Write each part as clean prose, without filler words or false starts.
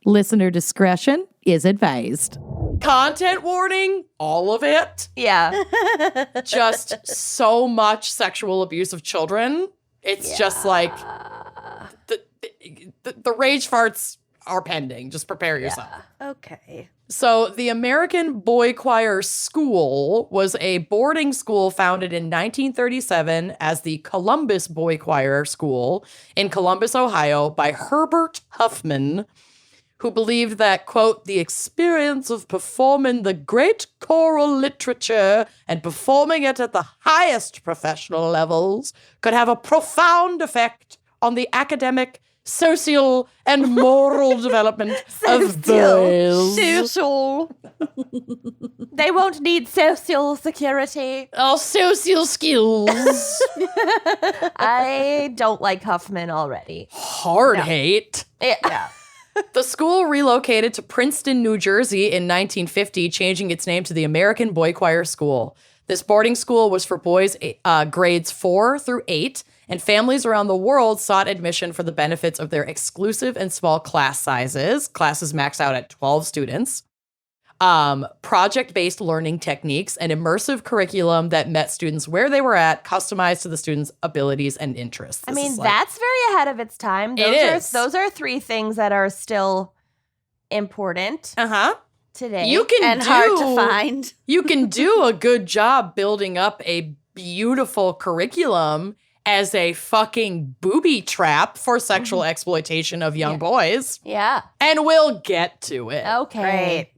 Listener discretion is advised. Content warning, all of it. Yeah. Just so much sexual abuse of children. It's just like the rage farts are pending. Just prepare yourself. Okay. So the American Boychoir School was a boarding school founded in 1937 as the Columbus Boychoir School in Columbus, Ohio by Herbert Huffman, who believed that, quote, the experience of performing the great choral literature and performing it at the highest professional levels could have a profound effect on the academic, social, and moral development of boys. Social. They won't need social security. Oh, social skills. I don't like Huffman already. Hard hate. Yeah. The school relocated to Princeton, New Jersey in 1950, changing its name to the American Boychoir School. This boarding school was for boys grades 4 through 8, and families around the world sought admission for the benefits of their exclusive and small class sizes. Classes maxed out at 12 students. Project-based learning techniques, and immersive curriculum that met students where they were at, customized to the students' abilities and interests. I mean, that's very ahead of its time. Those are three things that are still important today. You can and hard to find. You can do a good job building up a beautiful curriculum as a fucking booby trap for sexual exploitation of young boys. Yeah. And we'll get to it. Okay. Great.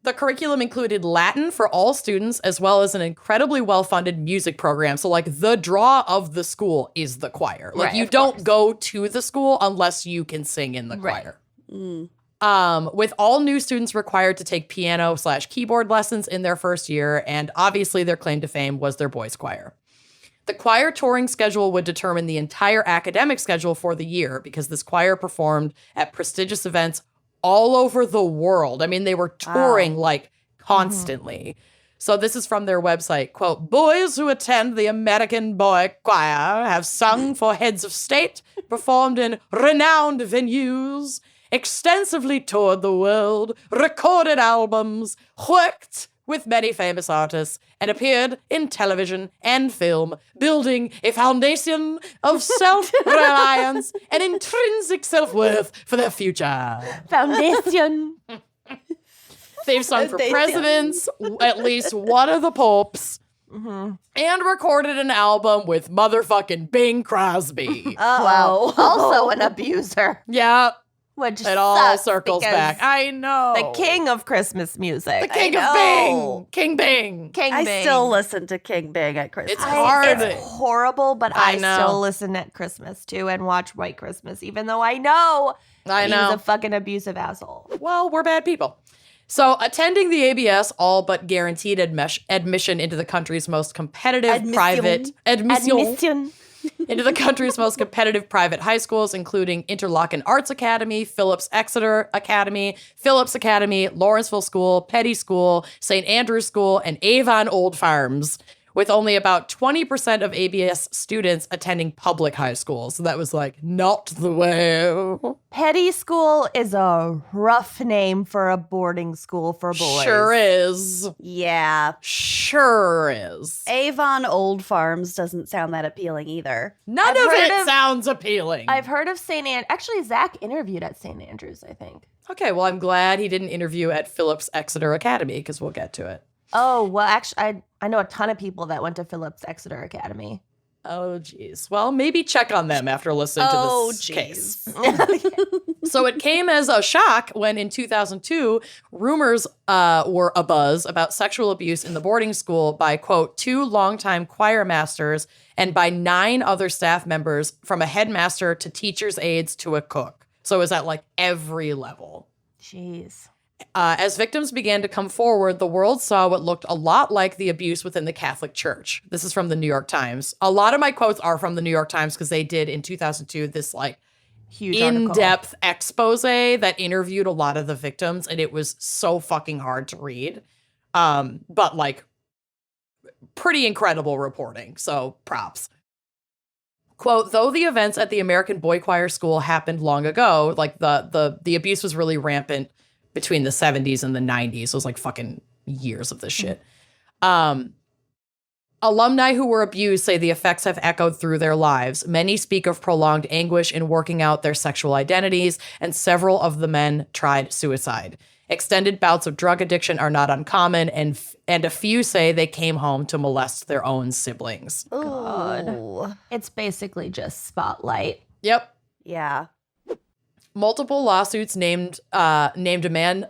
The curriculum included Latin for all students, as well as an incredibly well-funded music program. So, like, the draw of the school is the choir. Like, Right, you of don't course. go to the school unless you can sing in the Right. choir. With all new students required to take piano/keyboard lessons in their first year, and obviously their claim to fame was their boys' choir. The choir touring schedule would determine the entire academic schedule for the year, because this choir performed at prestigious events all over the world. I mean, they were touring like constantly. So this is from their website, quote, boys who attend the American Boychoir have sung for heads of state, performed in renowned venues, extensively toured the world, recorded albums, worked with many famous artists, and appeared in television and film, building a foundation of self-reliance and intrinsic self-worth for their future. Foundation. They've sung for presidents, at least one of the popes, and recorded an album with motherfucking Bing Crosby. Wow. Also an abuser. Yeah, Which it all sucks circles because back. I know. The king of Christmas music. The king of Bing. King Bing. King I Bing. still listen to King Bing at Christmas. It's hard. It's horrible, but I I know. still listen at Christmas too and watch White Christmas, even though I know I he's know. a fucking abusive asshole. Well, we're bad people. So, attending the ABS all but guaranteed admission into the country's most competitive private Admission. into the country's most competitive private high schools, including Interlochen Arts Academy, Phillips Exeter Academy, Phillips Academy, Lawrenceville School, Petty School, St. Andrew's School, and Avon Old Farms, with only about 20% of ABS students attending public high schools. So that was like not the way. Petty school is a rough name for a boarding school for boys. Sure is. Yeah. Sure is. Avon Old Farms doesn't sound that appealing either. None I've of heard it of- sounds appealing. I've heard of St. Andrews. Actually, Zach interviewed at St. Andrews, I think. Okay, well, I'm glad he didn't interview at Phillips Exeter Academy, because we'll get to it. Oh, well, actually, I know a ton of people that went to Phillips Exeter Academy. Oh, geez. Well, maybe check on them after listening to this case. So it came as a shock when in 2002, rumors were abuzz about sexual abuse in the boarding school by, quote, 2 longtime choir masters and by 9 other staff members, from a headmaster to teacher's aides to a cook. So it was at like every level. Jeez. As victims began to come forward, the world saw what looked a lot like the abuse within the Catholic Church. This is from the New York Times. A lot of my quotes are from the New York Times because they did in 2002 this like Huge article. in-depth expose that interviewed a lot of the victims, and it was so fucking hard to read. But like pretty incredible reporting. So props. Quote, though the events at the American Boychoir School happened long ago, like the abuse was really rampant between the 70s and the 90s. It was like fucking years of this shit. Alumni who were abused say the effects have echoed through their lives. Many speak of prolonged anguish in working out their sexual identities, and several of the men tried suicide. Extended bouts of drug addiction are not uncommon, and a few say they came home to molest their own siblings. God. It's basically just Spotlight. Yep. Yeah. Multiple lawsuits named a man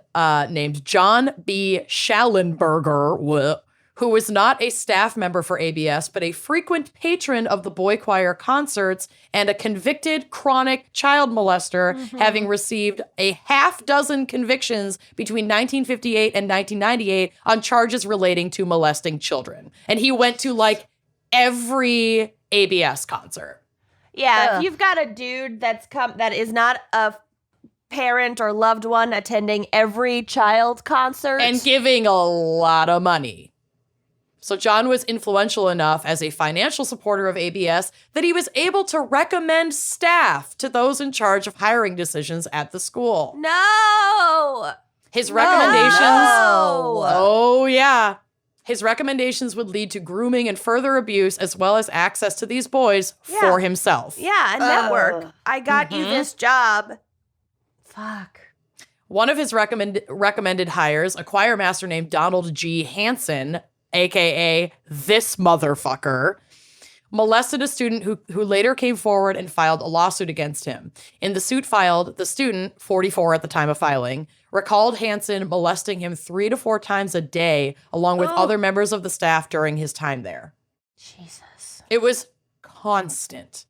named John B. Schallenberger, who was not a staff member for ABS, but a frequent patron of the boy choir concerts and a convicted chronic child molester, having received a half dozen convictions between 1958 and 1998 on charges relating to molesting children. And he went to like every ABS concert. Yeah, if you've got a dude that is not a parent or loved one attending every child concert. And giving a lot of money. So John was influential enough as a financial supporter of ABS that he was able to recommend staff to those in charge of hiring decisions at the school. No! His recommendations... No. Oh, yeah. His recommendations would lead to grooming and further abuse, as well as access to these boys for himself. Yeah, a network. I got you this job. Fuck. One of his recommended hires, a choir master named Donald G. Hansen, a.k.a. this motherfucker, molested a student who later came forward and filed a lawsuit against him. In the suit filed, the student, 44 at the time of filing, recalled Hansen molesting him 3 to 4 times a day, along with other members of the staff during his time there. Jesus. It was constant.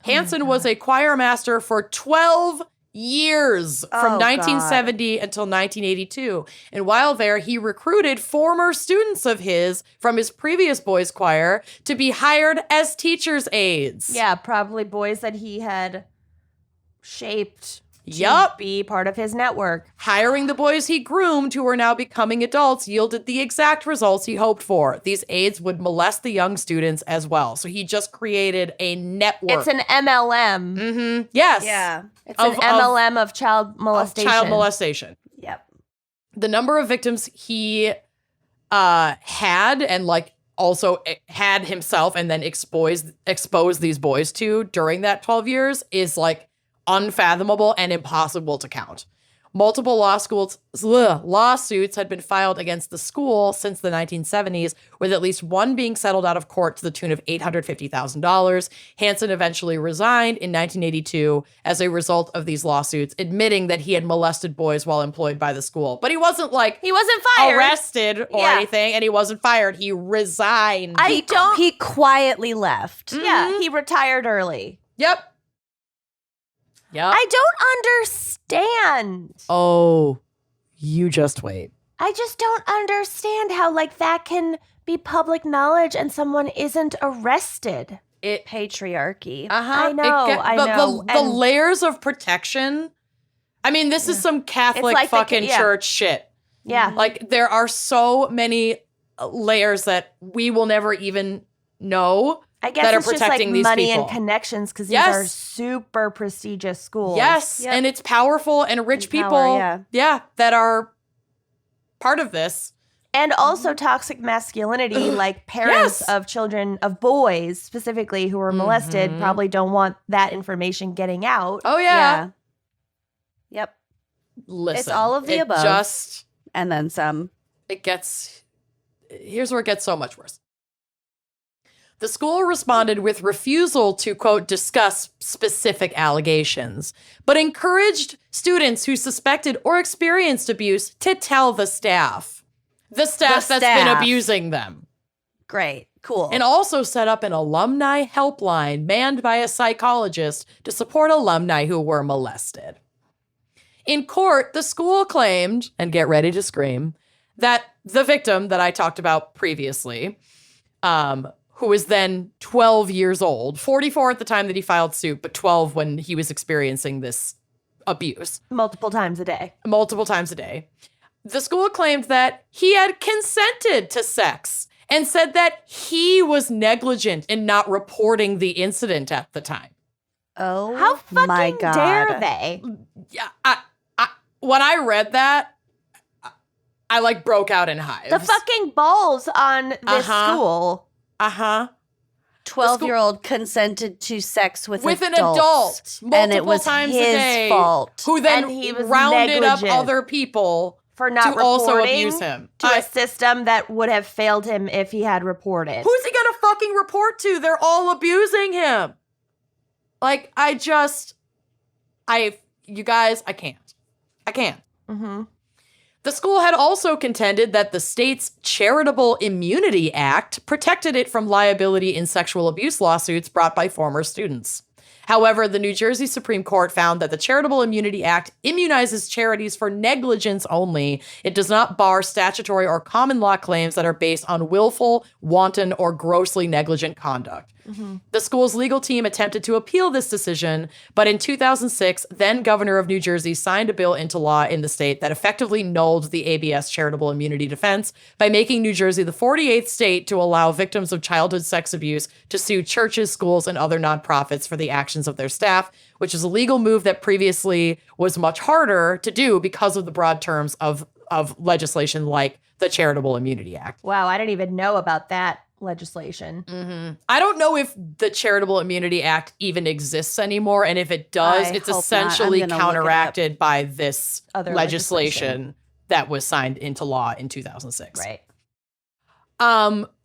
Hansen was a choir master for 12 years from 1970 until 1982. And while there, he recruited former students of his from his previous boys' choir to be hired as teachers' aides. Yeah, probably boys that he had shaped to be part of his network. Hiring the boys he groomed, who were now becoming adults, yielded the exact results he hoped for. These aides would molest the young students as well. So he just created a network. It's an MLM. Mm-hmm. Yes. Yeah. It's an MLM of child molestation. Child molestation. Yep. The number of victims he had and like also had himself and then exposed these boys to during that 12 years is like unfathomable and impossible to count. Multiple lawsuits had been filed against the school since the 1970s, with at least one being settled out of court to the tune of $850,000. Hansen eventually resigned in 1982 as a result of these lawsuits, admitting that he had molested boys while employed by the school. But he wasn't fired, arrested or anything, and he wasn't fired. He resigned. He quietly left. Yeah, he retired early. Yep. I don't understand. Oh, you just wait. I just don't understand how like that can be public knowledge and someone isn't arrested. Patriarchy. I know. The layers of protection. I mean, this is some Catholic like fucking church shit. Yeah. Like there are so many layers that we will never even know. I guess that it's are protecting just like these money people. and connections because these are super prestigious schools. Yes, and it's powerful and rich people, that are part of this. And also toxic masculinity, like parents of children, of boys specifically who were molested probably don't want that information getting out. Oh, yeah. Yep. Listen. It's all of the above. And then some. Here's where it gets so much worse. The school responded with refusal to, quote, discuss specific allegations, but encouraged students who suspected or experienced abuse to tell the staff. The staff that's been abusing them. Great. Cool. And also set up an alumni helpline manned by a psychologist to support alumni who were molested. In court, the school claimed, and get ready to scream, that the victim that I talked about previously, who was then 12 years old, 44 at the time that he filed suit, but 12 when he was experiencing this abuse. Multiple times a day. The school claimed that he had consented to sex and said that he was negligent in not reporting the incident at the time. Oh, How my fucking God. dare they? Yeah, when I read that, I like broke out in hives. The fucking balls on this school. 12-year-old consented to sex with an adults, adult multiple and it was times his a day, fault. who then And he was rounded up negligent other people For not to also reporting abuse him. to a system that would have failed him if he had reported. Who's he gonna fucking report to? They're all abusing him. Like, you guys, I can't. Mm-hmm. The school had also contended that the state's Charitable Immunity Act protected it from liability in sexual abuse lawsuits brought by former students. However, the New Jersey Supreme Court found that the Charitable Immunity Act immunizes charities for negligence only. It does not bar statutory or common law claims that are based on willful, wanton, or grossly negligent conduct. Mm-hmm. The school's legal team attempted to appeal this decision, but in 2006, then governor of New Jersey signed a bill into law in the state that effectively nulled the ABS charitable immunity defense by making New Jersey the 48th state to allow victims of childhood sex abuse to sue churches, schools, and other nonprofits for the actions of their staff, which is a legal move that previously was much harder to do because of the broad terms of legislation like the Charitable Immunity Act. Wow, I didn't even know about that legislation. Mm-hmm. I don't know if the Charitable Immunity Act even exists anymore, and if it does, it's essentially counteracted by this other legislation that was signed into law in 2006. Right.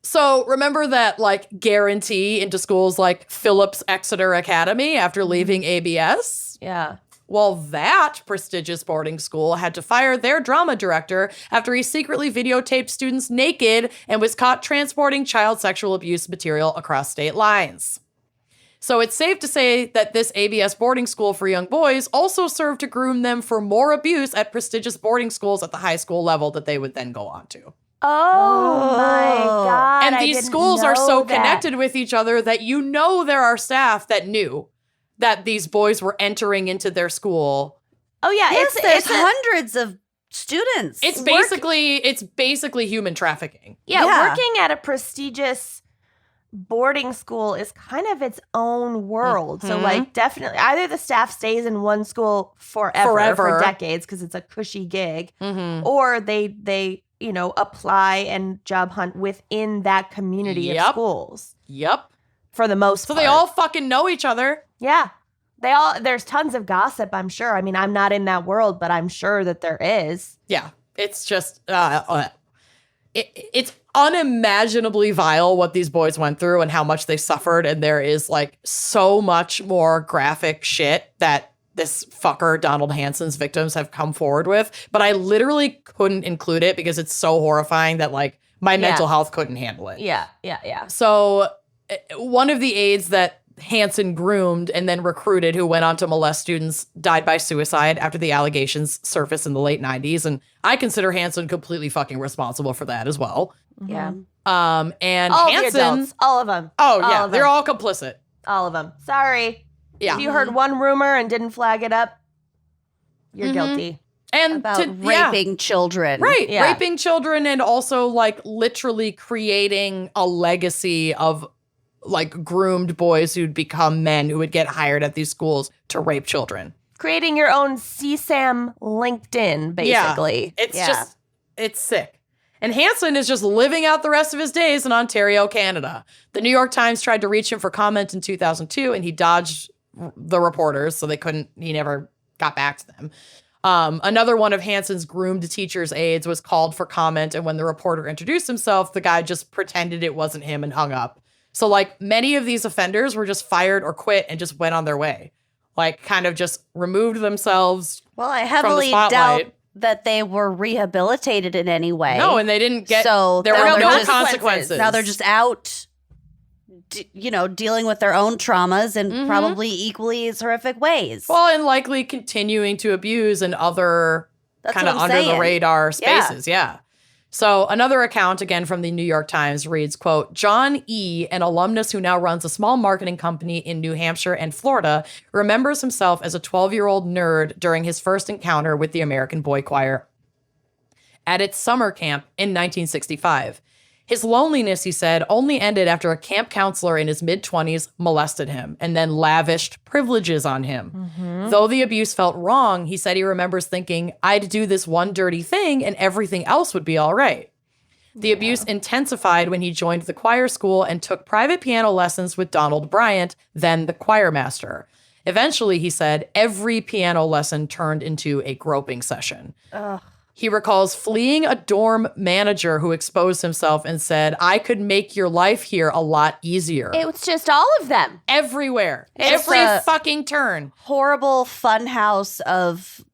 So remember that like guarantee into schools like Phillips Exeter Academy after leaving ABS? Yeah. Well, that prestigious boarding school had to fire their drama director after he secretly videotaped students naked and was caught transporting child sexual abuse material across state lines. So it's safe to say that this ABS boarding school for young boys also served to groom them for more abuse at prestigious boarding schools at the high school level that they would then go on to. Oh my God. And these schools are so connected with each other that there are staff that knew that these boys were entering into their school. Oh yeah, yes, there's hundreds of students. It's basically human trafficking. Yeah, working at a prestigious boarding school is kind of its own world. Mm-hmm. So like definitely either the staff stays in one school forever. For decades because it's a cushy gig, mm-hmm. or they apply and job hunt within that community of schools. Yep. For the most part. So they all fucking know each other. Yeah. There's tons of gossip, I'm sure. I mean, I'm not in that world, but I'm sure that there is. Yeah. It's just, it's unimaginably vile what these boys went through and how much they suffered. And there is like so much more graphic shit that this fucker, Donald Hanson's victims have come forward with. But I literally couldn't include it because it's so horrifying that like my mental health couldn't handle it. Yeah. So one of the aides that Hanson groomed and then recruited who went on to molest students died by suicide after the allegations surfaced in the late 90s. And I consider Hanson completely fucking responsible for that as well. Yeah. And all Hanson, the adults, all of them. Oh, yeah. They're all complicit. All of them. Sorry. Yeah. If you heard one rumor and didn't flag it up, you're guilty. And about raping children. Right. Yeah. Raping children and also like literally creating a legacy of like groomed boys who'd become men who would get hired at these schools to rape children. Creating your own CSAM LinkedIn, basically. Yeah. It's sick. And Hanson is just living out the rest of his days in Ontario, Canada. The New York Times tried to reach him for comment in 2002 and he dodged the reporters, so he never got back to them. Another one of Hanson's groomed teacher's aides was called for comment, and when the reporter introduced himself, the guy just pretended it wasn't him and hung up. So, like, many of these offenders were just fired or quit and just went on their way. Like, kind of just removed themselves from the spotlight. Well, I heavily doubt that they were rehabilitated in any way. No, and they didn't get, there were no consequences. Now they're just out, dealing with their own traumas in probably equally as horrific ways. Well, and likely continuing to abuse in other kind of under the radar spaces. Yeah. So another account, again from the New York Times, reads, quote, John E., an alumnus who now runs a small marketing company in New Hampshire and Florida, remembers himself as a 12-year-old nerd during his first encounter with the American Boy Choir at its summer camp in 1965. His loneliness, he said, only ended after a camp counselor in his mid-20s molested him and then lavished privileges on him. Though the abuse felt wrong, he said he remembers thinking, I'd do this one dirty thing and everything else would be all right. The abuse intensified when he joined the choir school and took private piano lessons with Donald Bryant, then the choir master. Eventually, he said, every piano lesson turned into a groping session. Ugh. He recalls fleeing a dorm manager who exposed himself and said, I could make your life here a lot easier. It was just all of them. Everywhere. It's Every a fucking turn. Horrible fun house of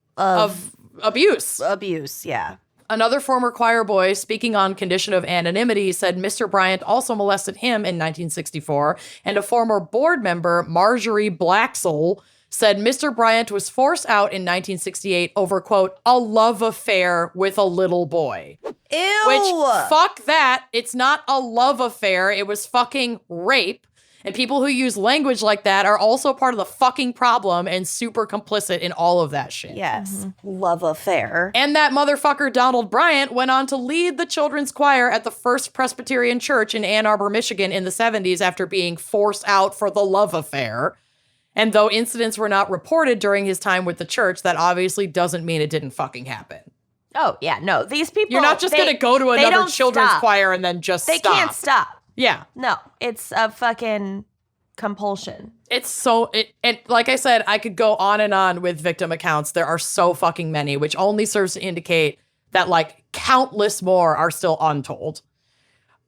Abuse. abuse. Yeah. Another former choir boy, speaking on condition of anonymity, said Mr. Bryant also molested him in 1964, and a former board member, Marjorie Blacksell, said Mr. Bryant was forced out in 1968 over, quote, a love affair with a little boy. Ew. Which, fuck that. It's not a love affair. It was fucking rape. And people who use language like that are also part of the fucking problem and super complicit in all of that shit. Yes. Love affair. And that motherfucker Donald Bryant went on to lead the children's choir at the First Presbyterian Church in Ann Arbor, Michigan in the 70s after being forced out for the love affair. And though incidents were not reported during his time with the church, that obviously doesn't mean it didn't fucking happen. Oh, yeah, no. These people... You're not just going to go to another children's choir and then just stop. They can't stop. Yeah. No, it's a fucking compulsion. It's so... And like I said, I could go on and on with victim accounts. There are so fucking many, which only serves to indicate that, like, countless more are still untold.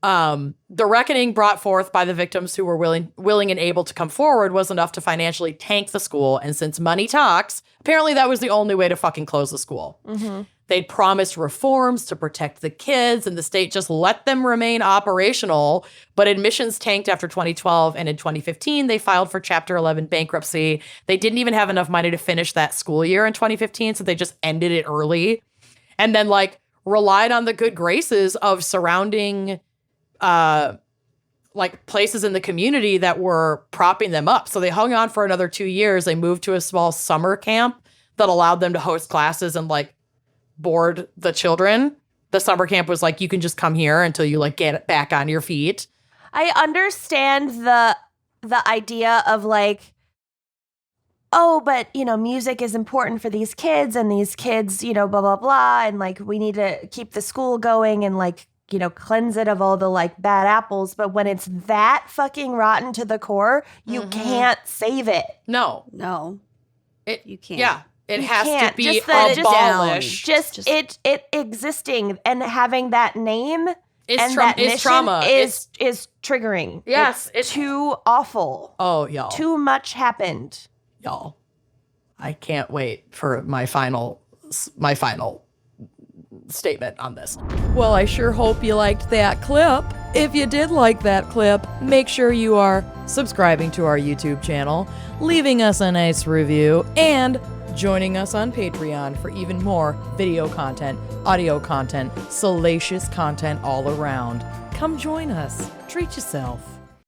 The reckoning brought forth by the victims who were willing and able to come forward was enough to financially tank the school. And since money talks, apparently that was the only way to fucking close the school. Mm-hmm. They'd promised reforms to protect the kids, and the state just let them remain operational. But admissions tanked after 2012, and in 2015, they filed for Chapter 11 bankruptcy. They didn't even have enough money to finish that school year in 2015, so they just ended it early. And then, like, relied on the good graces of surrounding like places in the community that were propping them up. So they hung on for another 2 years. They moved to a small summer camp that allowed them to host classes and like board the children. The summer camp was like, you can just come here until you like get back on your feet. I understand the idea of like, oh, but, you know, music is important for these kids and these kids, you know, blah, blah, blah. And like, we need to keep the school going and like, you know, cleanse it of all the like bad apples. But when it's that fucking rotten to the core, you can't save it. No. You can't. Yeah. It You has can't. to be Just that- abolished. Just it existing and having that name It's and trauma. that mission It's trauma. is triggering. Yes, It's it's- too awful. Oh, y'all. Too much happened. Y'all. I can't wait for my final statement on this. Well, I sure hope you liked that clip. If you did like that clip, make sure you are subscribing to our YouTube channel, leaving us a nice review, and joining us on Patreon for even more video content, audio content, salacious content all around. Come join us. Treat yourself.